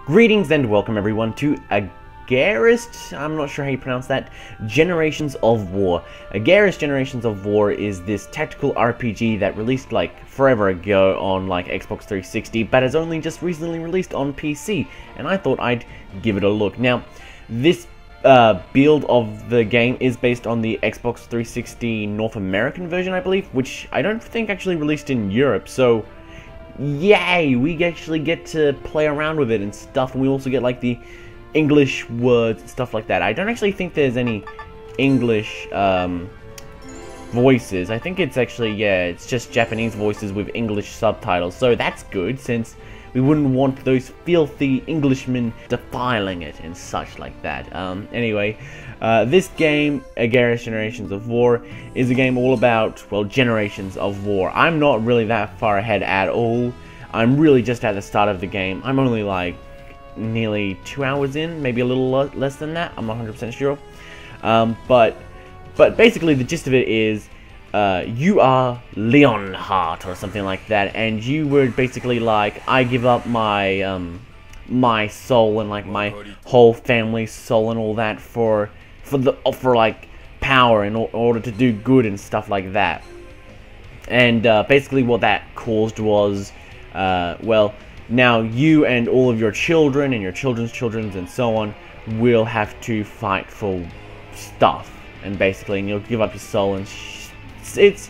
Greetings and welcome everyone to Agarest, I'm not sure how you pronounce that, Generations of War. Agarest Generations of War is this tactical RPG that released like forever ago on like Xbox 360, but has only just recently released on PC, and I thought I'd give it a look. Now, this build of the game is based on the Xbox 360 North American version, I believe, which I don't think actually released in Europe, so yay, we actually get to play around with it and stuff, and we also get like the English words and stuff like that. I don't actually think there's any English voices. I think it's actually, yeah, it's just Japanese voices with English subtitles, so that's good, since we wouldn't want those filthy Englishmen defiling it and such like that. Anyway, this game, Agarest Generations of War, is a game all about, well, generations of war. I'm not really that far ahead at all. I'm really just at the start of the game. I'm only like nearly 2 hours in, maybe a little less than that. I'm not 100% sure. But basically the gist of it is, you are Leonhardt or something like that, and you were basically like, I give up my my soul and like my whole family's soul and all that for like power in order to do good and stuff like that. And basically what that caused was, well, now you and all of your children and your children's children and so on will have to fight for stuff, and basically, and you'll give up your soul. And it's,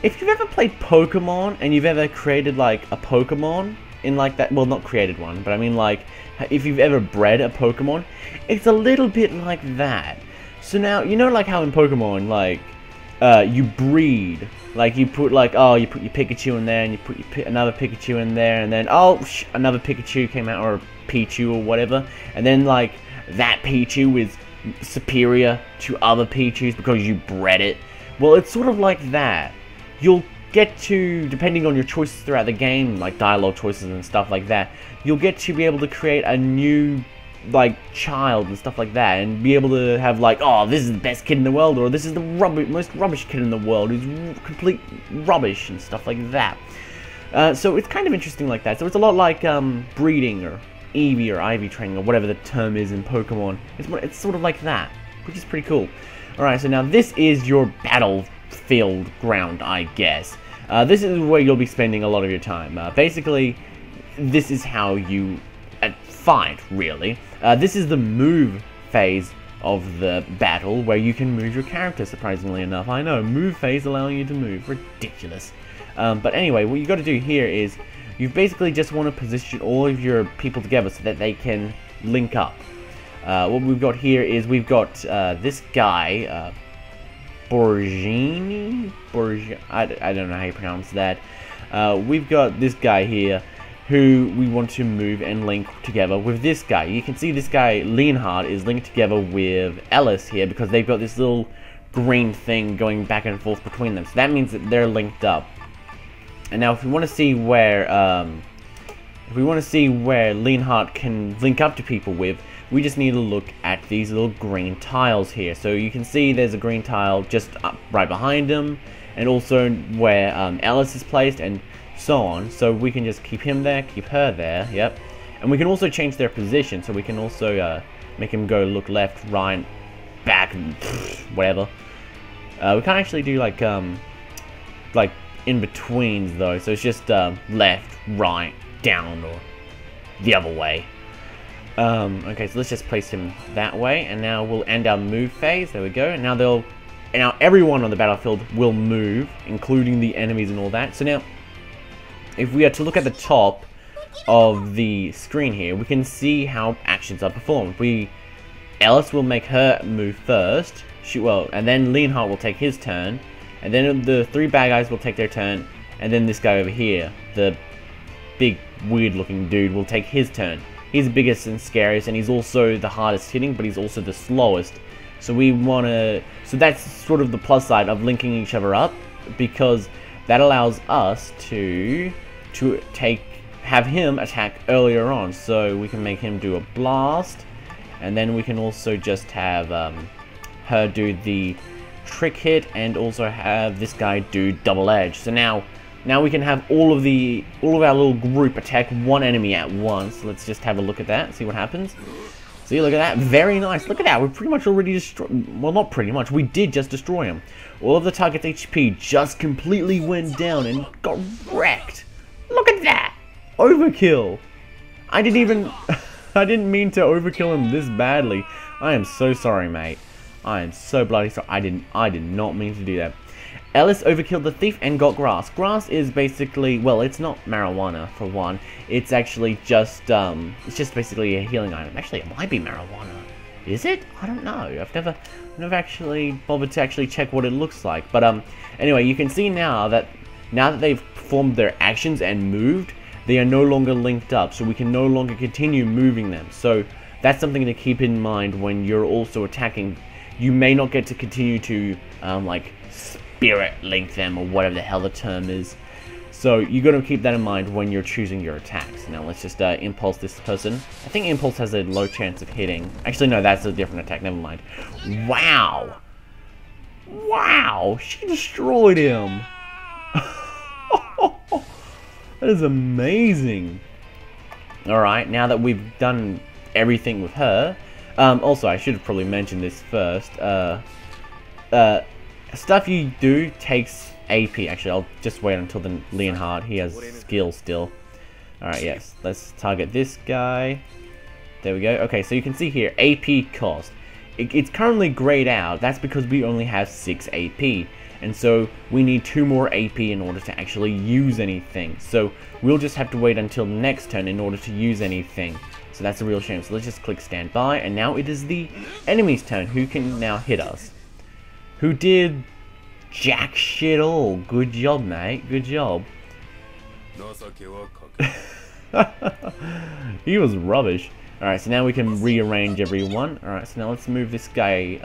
if you've ever played Pokemon and you've ever created like a Pokemon in like that, well, not created one, but I mean like if you've ever bred a Pokemon, it's a little bit like that. So now, you know, like how in Pokemon, like you breed, like you put like, oh, you put your Pikachu in there and you put another Pikachu in there, and then oh, another Pikachu came out, or Pichu or whatever, and then like that Pichu is superior to other Pichus because you bred it. Well, it's sort of like that. You'll get to, depending on your choices throughout the game, like dialogue choices and stuff like that, you'll get to be able to create a new, like, child and stuff like that, and be able to have, like, oh, this is the best kid in the world, or this is the most rubbish kid in the world, who's complete rubbish, and stuff like that. So it's kind of interesting like that. So it's a lot like breeding, or Eevee, or Ivy training, or whatever the term is in Pokemon. It's sort of like that, which is pretty cool. Alright, so now this is your battlefield ground, I guess. This is where you'll be spending a lot of your time. Basically, this is how you fight, really. This is the move phase of the battle, where you can move your character, surprisingly enough. I know, move phase allowing you to move. Ridiculous. But anyway, what you got to do here is, you basically just want to position all of your people together so that they can link up. What we've got here is we've got this guy, Borgini? I don't know how you pronounce that. We've got this guy here who we want to move and link together with this guy. You can see this guy, Leonhardt, is linked together with Ellis here because they've got this little green thing going back and forth between them. So that means that they're linked up. And now if we want to see where Leonhardt can link up to people with, we just need to look at these little green tiles here. So you can see there's a green tile just up right behind him, and also where Ellis is placed, and so on. So we can just keep him there, keep her there, yep. And we can also change their position, so we can also make him go look left, right, back, and whatever. We can't actually do like in-betweens though, so it's just left, right, down, or the other way. Okay, so let's just place him that way, and now we'll end our move phase. There we go. And now everyone on the battlefield will move, including the enemies and all that. So now, if we are to look at the top of the screen here, we can see how actions are performed. Alice will make her move first, and then Leonhardt will take his turn, and then the three bad guys will take their turn, and then this guy over here, the big weird-looking dude, will take his turn. He's the biggest and scariest, and he's also the hardest hitting, but he's also the slowest. So so that's sort of the plus side of linking each other up, because that allows us to have him attack earlier on. So we can make him do a blast, and then we can also just have her do the trick hit, and also have this guy do double edge. So now now we can have all of our little group attack one enemy at once. Let's just have a look at that, see what happens. See, look at that, very nice. Look at that, we're pretty much already destroyed. Well, not pretty much, we did just destroy him. All of the target's HP just completely went down and got wrecked. Look at that, overkill. I didn't mean to overkill him this badly. I am so sorry, mate. I am so bloody sorry. I did not mean to do that. Ellis overkilled the thief and got grass. Grass is basically, well, it's not marijuana for one. It's actually just it's just basically a healing item. Actually, it might be marijuana. Is it? I don't know. I've never actually bothered to actually check what it looks like. But anyway, you can see now that they've performed their actions and moved, they are no longer linked up, so we can no longer continue moving them. So that's something to keep in mind when you're also attacking. You may not get to continue to like spirit link them or whatever the hell the term is. So you got to keep that in mind when you're choosing your attacks. Now let's just impulse this person. I think impulse has a low chance of hitting. Actually no, that's a different attack, never mind. Wow! Wow! She destroyed him! That is amazing! Alright, now that we've done everything with her, also I should have probably mentioned this first, stuff you do takes AP. Actually, I'll just wait until the Leonhard, he has skill still. Alright, yes, let's target this guy. There we go. Okay, so you can see here, AP cost. It's currently grayed out, that's because we only have 6 AP. And so we need 2 more AP in order to actually use anything. So we'll just have to wait until next turn in order to use anything. So that's a real shame. So let's just click standby, and now it is the enemy's turn, who can now hit us. Who did jack shit all. Good job, mate. Good job. He was rubbish. Alright, so now we can rearrange everyone. Alright, so now let's move this guy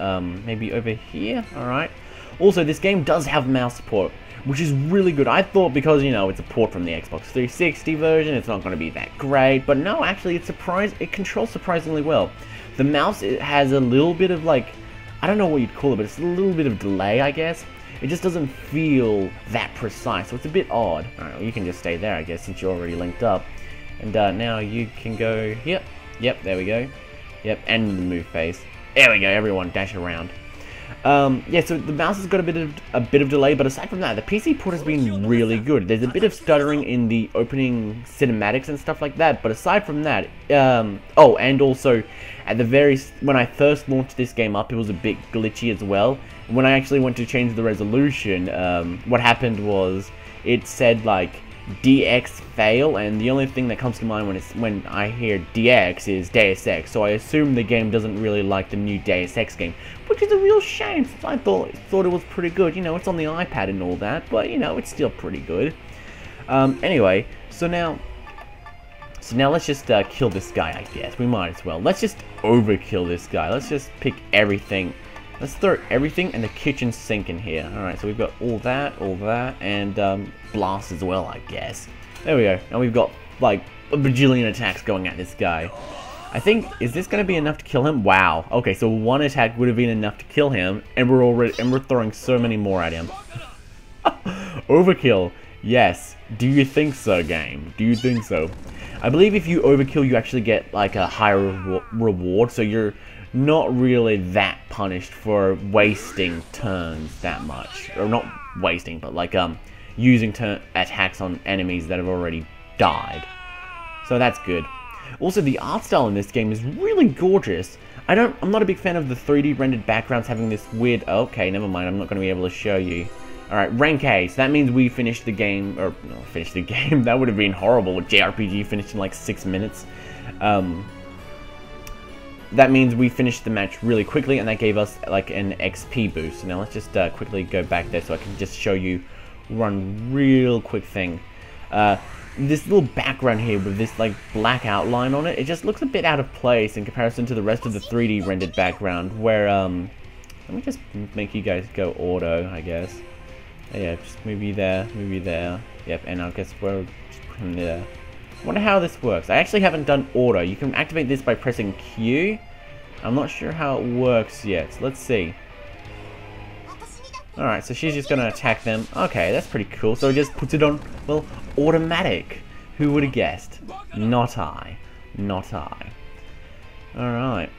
maybe over here. Alright. Also, this game does have mouse support, which is really good. I thought because, you know, it's a port from the Xbox 360 version, it's not going to be that great. But no, actually, it controls surprisingly well. The mouse, it has a little bit of, like, I don't know what you'd call it, but it's a little bit of delay, I guess. It just doesn't feel that precise, so it's a bit odd. Alright, well, you can just stay there, I guess, since you're already linked up. And now you can go, yep, there we go. Yep, and the move phase. There we go, everyone dash around. Yeah, so the mouse has got a bit of delay, but aside from that, the PC port has been really good. There's a bit of stuttering in the opening cinematics and stuff like that, but aside from that, oh, and also at the when I first launched this game up, it was a bit glitchy as well. When I actually went to change the resolution, what happened was it said like DX fail, and the only thing that comes to mind when I hear DX is Deus Ex, so I assume the game doesn't really like the new Deus Ex game, which is a real shame since I thought it was pretty good. You know, it's on the iPad and all that, but you know, it's still pretty good. Anyway, so now let's just kill this guy, I guess. We might as well. Let's just overkill this guy. Let's just pick everything. Let's throw everything in the kitchen sink in here. Alright, so we've got all that, and blast as well, I guess. There we go. And we've got, like, a bajillion attacks going at this guy. I think, is this going to be enough to kill him? Wow. Okay, so one attack would have been enough to kill him, and we're throwing so many more at him. Overkill. Yes. Do you think so, game? Do you think so? I believe if you overkill, you actually get, like, a higher reward, so you're not really that punished for wasting turns that much. Or not wasting, but like using attacks on enemies that have already died. So that's good. Also, the art style in this game is really gorgeous. I'm not a big fan of the 3D rendered backgrounds having this weird... Okay, never mind, I'm not going to be able to show you. Alright, rank A, so that means we finished the game, or no, finished the game, that would have been horrible. JRPG finished in like 6 minutes. That means we finished the match really quickly, and that gave us like an XP boost. So now let's just quickly go back there so I can just show you one real quick thing. This little background here with this like black outline on it, it just looks a bit out of place in comparison to the rest of the 3D rendered background, where let me just make you guys go auto, I guess. Yeah, just move you there, yep, and I guess we'll just put him there. I wonder how this works. I actually haven't done auto. You can activate this by pressing Q. I'm not sure how it works yet. So let's see. Alright, so she's just gonna attack them. Okay, that's pretty cool. So it just puts it on, well, automatic. Who would have guessed? Not I. Not I. Alright.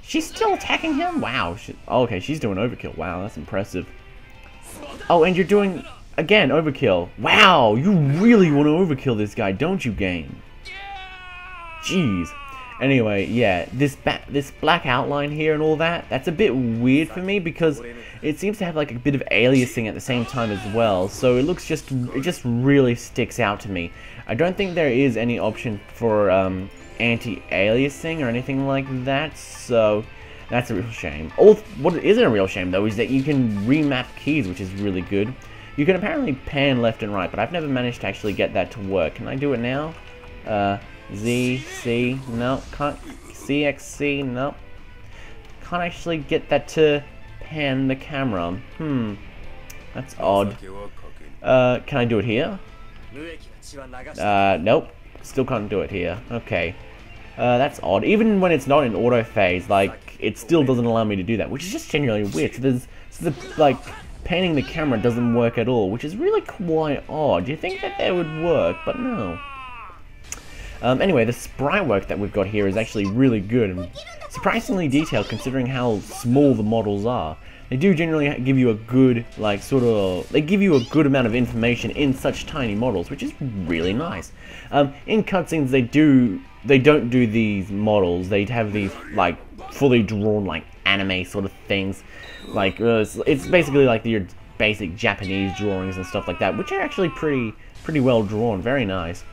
She's still attacking him? Wow. Okay, she's doing overkill. Wow, that's impressive. Oh, and you're doing, again, overkill. Wow, you really want to overkill this guy, don't you, game? Jeez. Anyway, yeah, this black outline here and all that, that's a bit weird for me because it seems to have like a bit of aliasing at the same time as well. So it just really sticks out to me. I don't think there is any option for anti-aliasing or anything like that, so that's a real shame. What isn't a real shame though is that you can remap keys, which is really good. You can apparently pan left and right, but I've never managed to actually get that to work. Can I do it now? Z, C, no, can't, CXC, no. Can't actually get that to pan the camera. That's odd. Can I do it here? Nope. Still can't do it here. Okay. That's odd. Even when it's not in auto phase, like, it still doesn't allow me to do that, which is just genuinely weird. So like, panning the camera doesn't work at all, which is really quite odd. You think that would work, but no. Anyway, the sprite work that we've got here is actually really good and surprisingly detailed considering how small the models are. They do generally give you a good, like, they give you a good amount of information in such tiny models, which is really nice. In cutscenes, they don't do these models. They have these, like, fully drawn, like, anime sort of things. Like, it's basically like your basic Japanese drawings and stuff like that, which are actually pretty well drawn, very nice.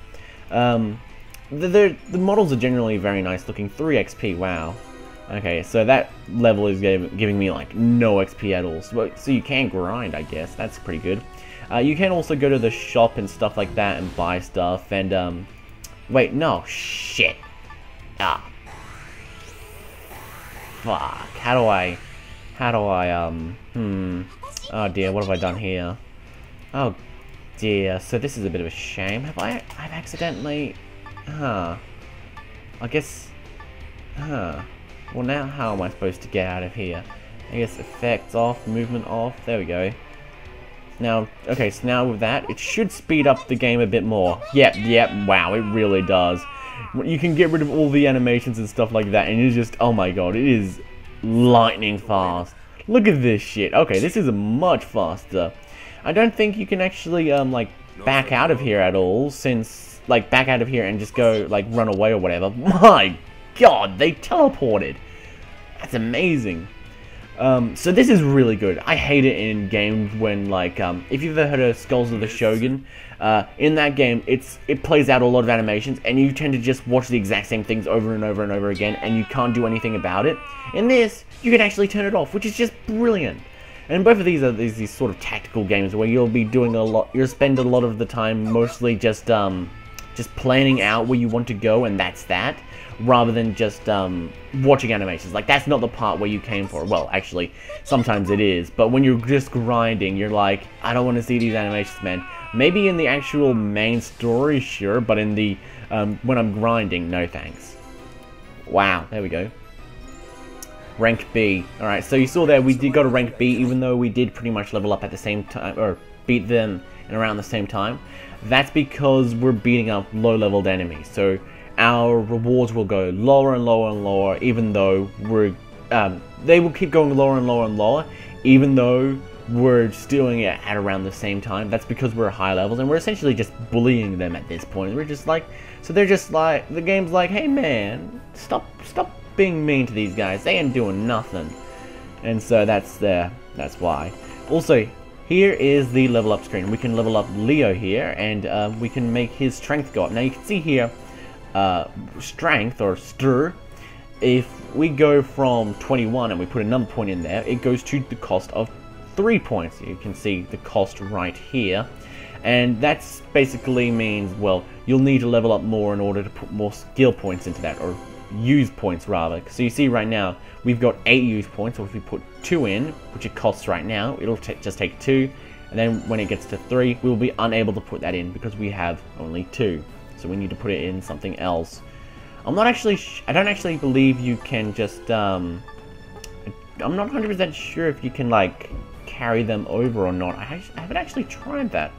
The models are generally very nice looking. 3 XP, wow. Okay, so that level is giving me like no XP at all. So you can grind, I guess. That's pretty good. You can also go to the shop and stuff like that and buy stuff. And wait, no, shit. Ah, fuck. How do I? Oh dear, what have I done here? Oh dear. So this is a bit of a shame. I've accidentally. I guess. Well, now how am I supposed to get out of here? I guess effects off, movement off. There we go. Now, okay, so now with that, it should speed up the game a bit more. Yep, wow, it really does. You can get rid of all the animations and stuff like that, and it's just, oh my god, it is lightning fast. Look at this shit. Okay, this is much faster. I don't think you can actually, like, back out of here at all, since, like, back out of here and just go, like, run away or whatever. My god, they teleported. That's amazing. So this is really good. I hate it in games when, like, if you've ever heard of Skulls of the Shogun, in that game, it plays out a lot of animations, and you tend to just watch the exact same things over and over and over again, and you can't do anything about it. In this, you can actually turn it off, which is just brilliant. And both of these are these sort of tactical games where you'll be doing a lot. You'll spend a lot of the time mostly just planning out where you want to go, and that's that, rather than just watching animations. Like, that's not the part where you came for. Well, actually, sometimes it is, but when you're just grinding, you're like, I don't want to see these animations, man. Maybe in the actual main story, sure, but in the when I'm grinding, no thanks. Wow, there we go. Rank B. Alright, so you saw there, we did go to rank B, even though we did pretty much level up at the same time, or beat them in around the same time. That's because we're beating up low-leveled enemies, so our rewards will go lower and lower and lower, even though we're, they will keep going lower and lower and lower, even though we're still doing it at around the same time. That's because we're high levels, and we're essentially just bullying them at this point. We're just like, so they're just like, the game's like, hey man, stop being mean to these guys, they ain't doing nothing. And so that's why. Also, here is the level up screen. We can level up Leo here, and we can make his strength go up. Now you can see here, strength, or stir, if we go from 21 and we put another point in there, it goes to the cost of 3 points. You can see the cost right here. And that's basically means, well, you'll need to level up more in order to put more skill points into that, or use points rather. So you see right now, we've got 8 use points, so if we put 2 in, which it costs right now, it'll just take 2, and then when it gets to 3, we'll be unable to put that in because we have only 2. So we need to put it in something else. I don't actually believe you can just, I'm not 100% sure if you can, like, carry them over or not. I haven't actually tried that.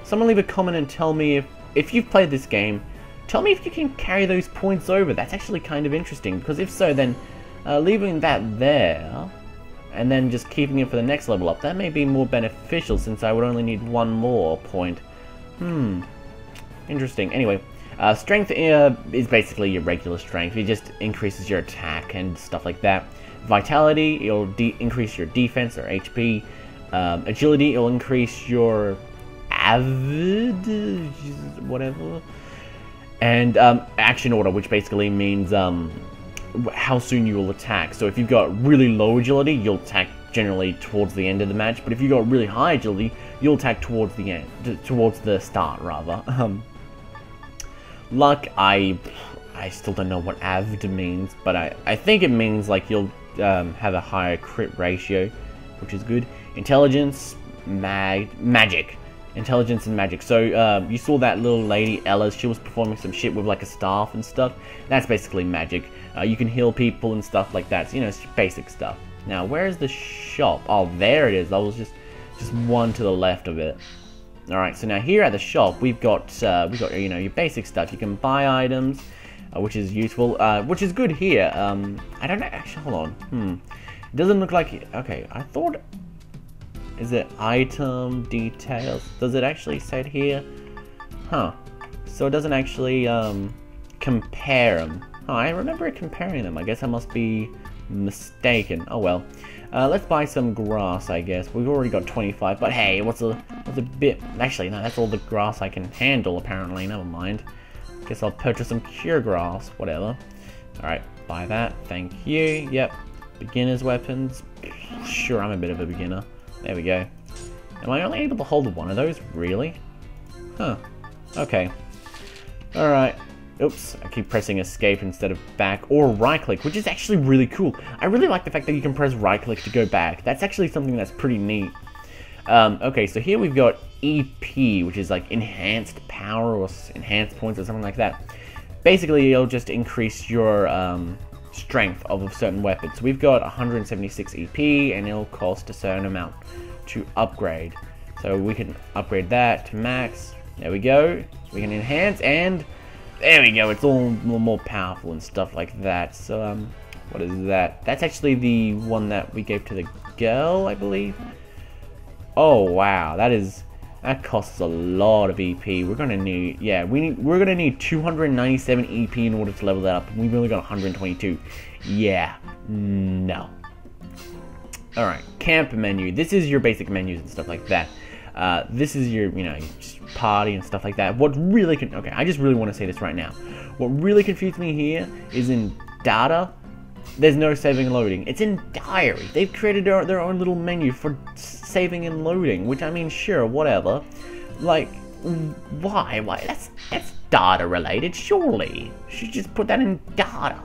Someone leave a comment and tell me if you've played this game, tell me if you can carry those points over. That's actually kind of interesting, because if so, then leaving that there and then just keeping it for the next level up, that may be more beneficial, since I would only need one more point. Interesting. Anyway, strength is basically your regular strength. It just increases your attack and stuff like that. Vitality, it'll increase your defense or HP. Agility, it'll increase your avid, whatever. And action order, which basically means how soon you will attack. So if you've got really low agility, you'll attack generally towards the end of the match. But if you've got really high agility, you'll attack towards the end, towards the start rather. Luck, I still don't know what avid means, but I think it means like you'll have a higher crit ratio, which is good. Intelligence, magic. Intelligence and magic. So you saw that little lady Ella, she was performing some shit with like a staff and stuff. That's basically magic. You can heal people and stuff like that. So, you know, it's basic stuff. Now, where's the shop? Oh, there it is. That was just one to the left of it. All right. So now here at the shop, we've got you know, your basic stuff. You can buy items, which is useful. Which is good here. I don't know. Actually, hold on. It doesn't look like. Okay, I thought. Is it item details? Does it actually say it here? Huh. So it doesn't actually compare them. Oh, I remember it comparing them. I guess I must be mistaken. Oh well. Let's buy some grass, I guess. We've already got 25, but hey, what's a bit... Actually, no, that's all the grass I can handle, apparently. Never mind. Guess I'll purchase some cure grass. Whatever. Alright, buy that. Thank you. Yep. Beginner's weapons. Sure, I'm a bit of a beginner. There we go. Am I only able to hold one of those? Really? Huh. Okay. Alright. Oops. I keep pressing escape instead of back or right click, which is actually really cool. I really like the fact that you can press right click to go back. That's actually something that's pretty neat. Okay, so here we've got EP, which is like enhanced power or enhanced points or something like that. Basically, it'll just increase your strength of a certain weapon. So we've got 176 EP, and it'll cost a certain amount to upgrade. So we can upgrade that to max. There we go. We can enhance, and there we go. It's all more powerful and stuff like that. So what is that? That's actually the one that we gave to the girl, I believe. Oh wow, that costs a lot of EP. We're gonna need, yeah, we're gonna need 297 EP in order to level that up. We've only got 122. Yeah, no. All right, camp menu. This is your basic menus and stuff like that. This is your, you know, just party and stuff like that. What really okay, I just really want to say this right now. What really confused me here is in data, there's no saving and loading. It's in diary. They've created their own little menu for saving and loading, which, I mean, sure, whatever. Like, why? That's data related, surely. You should just put that in data.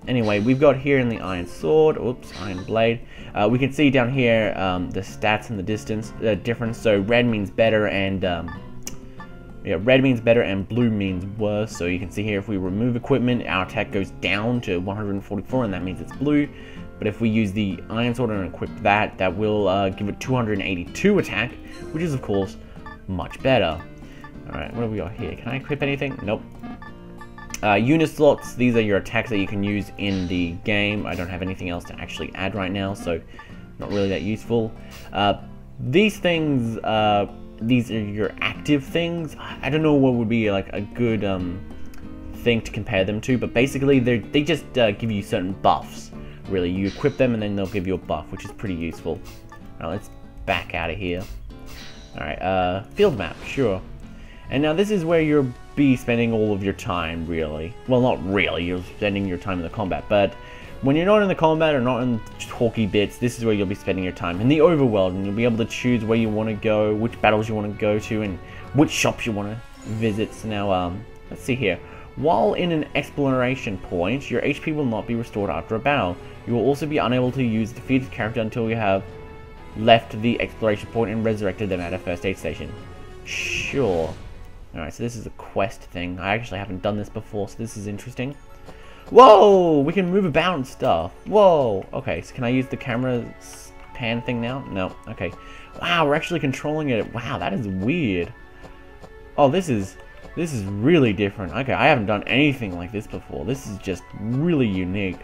Anyway, we've got here in the iron sword, oops, iron blade. We can see down here the stats and the distance difference. So red means better, and yeah, red means better and blue means worse. So you can see here, if we remove equipment, our attack goes down to 144, and that means it's blue. But if we use the iron sword and equip that, that will give it 282 attack, which is of course much better. Alright, what have we got here? Can I equip anything? Nope. Unit slots, these are your attacks that you can use in the game. I don't have anything else to actually add right now, so not really that useful. These things, these are your active things. I don't know what would be like a good thing to compare them to, but basically they just give you certain buffs. Really, you equip them and then they'll give you a buff, which is pretty useful. Now let's back out of here. Alright, field map, sure. And now this is where you'll be spending all of your time, really. Well, not really, you're spending your time in the combat, but when you're not in the combat or not in talky bits, this is where you'll be spending your time. In the overworld, and you'll be able to choose where you want to go, which battles you want to go to, and which shops you want to visit. So now, let's see here. While in an exploration point, your HP will not be restored after a battle. You will also be unable to use the defeated character until you have left the exploration point and resurrected them at a first aid station. Sure. Alright, so this is a quest thing. I actually haven't done this before, so this is interesting. Whoa! We can move about and stuff. Whoa! Okay, so can I use the camera pan thing now? No. Okay. Wow, we're actually controlling it. Wow, that is weird. Oh, this is really different. Okay, I haven't done anything like this before. This is just really unique.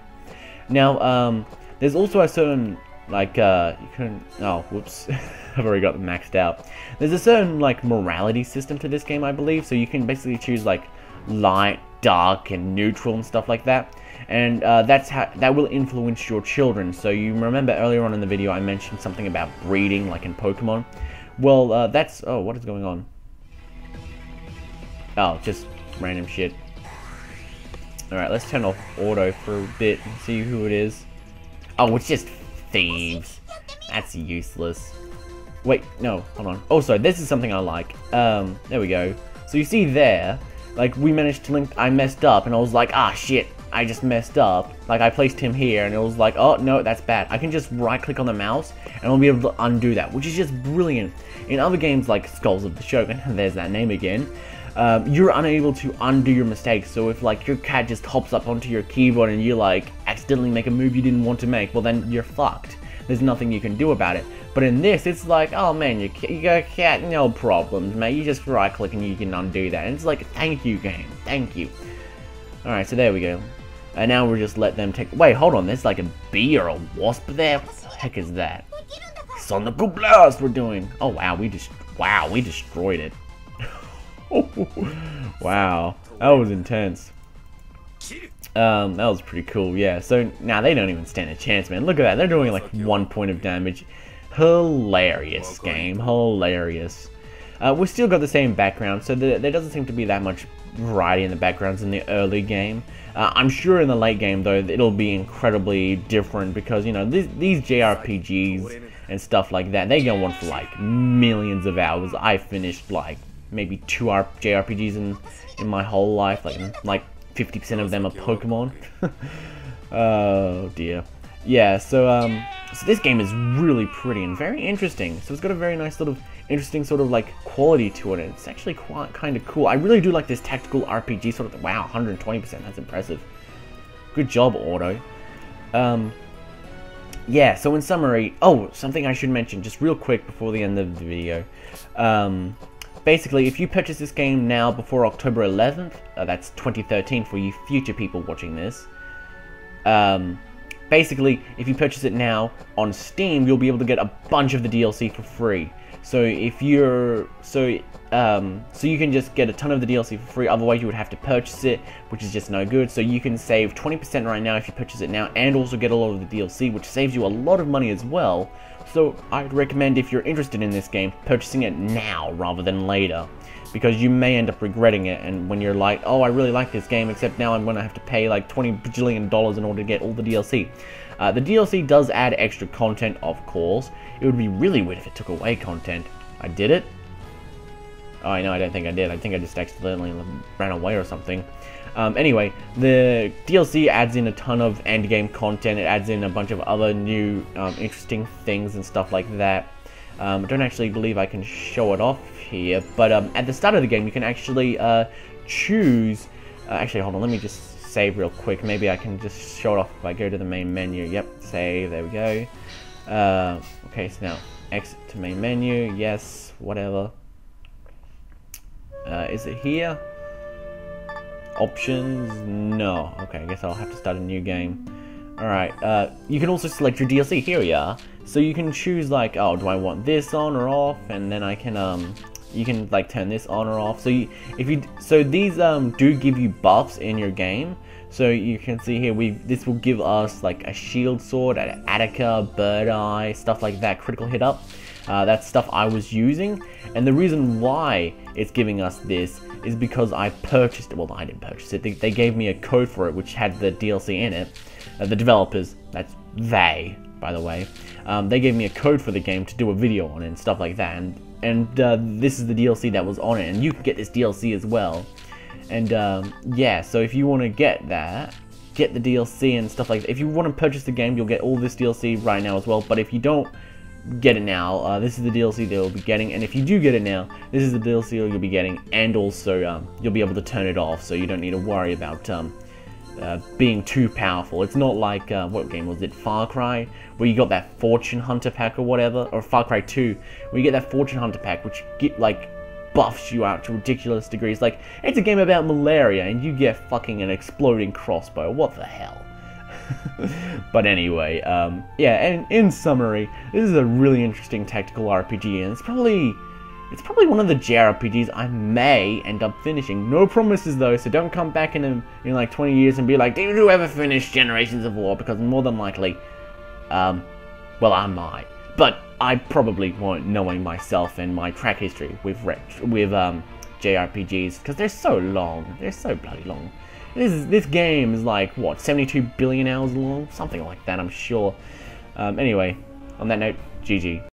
Now, there's also a certain, like, you can, oh, whoops, I've already got them maxed out. There's a certain, like, morality system to this game, I believe, so you can basically choose, like, light, dark, and neutral and stuff like that. And that will influence your children. So you remember earlier on in the video I mentioned something about breeding, like in Pokemon. Well, that's, oh, what is going on? Oh, just random shit. Alright, let's turn off auto for a bit and see who it is. Oh, it's just thieves. That's useless. Wait, no, hold on. Oh, sorry, this is something I like. There we go. So you see there, like, we managed to link, I messed up, and I was like, ah, shit, I just messed up. Like, I placed him here, and it was like, oh, no, that's bad. I can just right-click on the mouse, and I'll be able to undo that, which is just brilliant. In other games like Skulls of the Shogun, there's that name again, you're unable to undo your mistakes. So if, like, your cat just hops up onto your keyboard and you, like, accidentally make a move you didn't want to make, well, then you're fucked. There's nothing you can do about it. But in this, it's like, oh man, you got a cat, no problems, mate. You just right click and you can undo that. And it's like, thank you, game. Thank you. Alright, so there we go. And now we'll just let them take. Wait, hold on. There's like a bee or a wasp there. What the heck is that? Sonical Blast we're doing. Oh wow, we destroyed it. Wow, that was intense. That was pretty cool, yeah. So now they don't even stand a chance, man. Look at that. They're doing like 1 point of damage. Hilarious game, hilarious. We've still got the same background, so there doesn't seem to be that much variety in the backgrounds in the early game. I'm sure in the late game, though, it'll be incredibly different because, you know, these JRPGs and stuff like that, they go on for like millions of hours. I finished like maybe 2 JRPGs in my whole life, like 50% of them are Pokemon. Oh dear. Yeah, so this game is really pretty and very interesting. So it's got a very nice sort of interesting sort of like quality to it, and it's actually quite kind of cool. I really do like this tactical RPG sort of. Wow, 120%. That's impressive. Good job, Auto. Yeah. So in summary, oh, something I should mention just real quick before the end of the video. Basically, if you purchase this game now before October 11th, that's 2013 for you future people watching this. Basically, if you purchase it now on Steam, you'll be able to get a bunch of the DLC for free. So if you're so you can just get a ton of the DLC for free. Otherwise, you would have to purchase it, which is just no good. So you can save 20% right now if you purchase it now, and also get a lot of the DLC, which saves you a lot of money as well. So I'd recommend, if you're interested in this game, purchasing it now rather than later, because you may end up regretting it. And when you're like, oh, I really like this game, except now I'm going to have to pay like $20 bajillion in order to get all the DLC. The DLC does add extra content, of course. It would be really weird if it took away content. I did it? Oh, I know, I don't think I did. I think I just accidentally ran away or something. Anyway, the DLC adds in a ton of endgame content. It adds in a bunch of other new interesting things and stuff like that. I don't actually believe I can show it off here, but at the start of the game you can actually choose... actually, hold on, let me just save real quick. Maybe I can just show it off if I go to the main menu. Yep, save, there we go. Okay, so now exit to main menu, yes, whatever. Is it here? Options? No. Okay, I guess I'll have to start a new game. Alright, you can also select your DLC. Here we are. So you can choose, like, oh, do I want this on or off? And then I can, you can, like, turn this on or off. So so these, do give you buffs in your game. So you can see here, this will give us, like, a shield sword, an Attica, bird eye, stuff like that, critical hit up. That's stuff I was using. And the reason why it's giving us this is because I purchased it. Well, I didn't purchase it. They gave me a code for it, which had the DLC in it. The developers, that's they, by the way, they gave me a code for the game to do a video on it and stuff like that. And this is the DLC that was on it, and you can get this DLC as well. And yeah, so if you want to get that, get the DLC and stuff like that. If you want to purchase the game, you'll get all this DLC right now as well. But if you don't get it now, this is the DLC they'll be getting. And if you do get it now, this is the DLC you'll be getting. And also, you'll be able to turn it off, so you don't need to worry about being too powerful. It's not like, what game was it, Far Cry, where you got that Fortune Hunter pack or whatever, or Far Cry 2, where you get that Fortune Hunter pack, which buffs you out to ridiculous degrees. Like, it's a game about malaria, and you get fucking an exploding crossbow. What the hell? But anyway, yeah, and in summary, this is a really interesting tactical RPG, and it's probably one of the JRPGs I may end up finishing. No promises though, so don't come back in like 20 years and be like, did you ever finish Generations of War? Because more than likely, well, I might. But I probably won't, knowing myself and my track history with JRPGs, because they're so long. They're so bloody long. This game is like, what, 72 billion hours long? Something like that, I'm sure. Anyway, on that note, GG.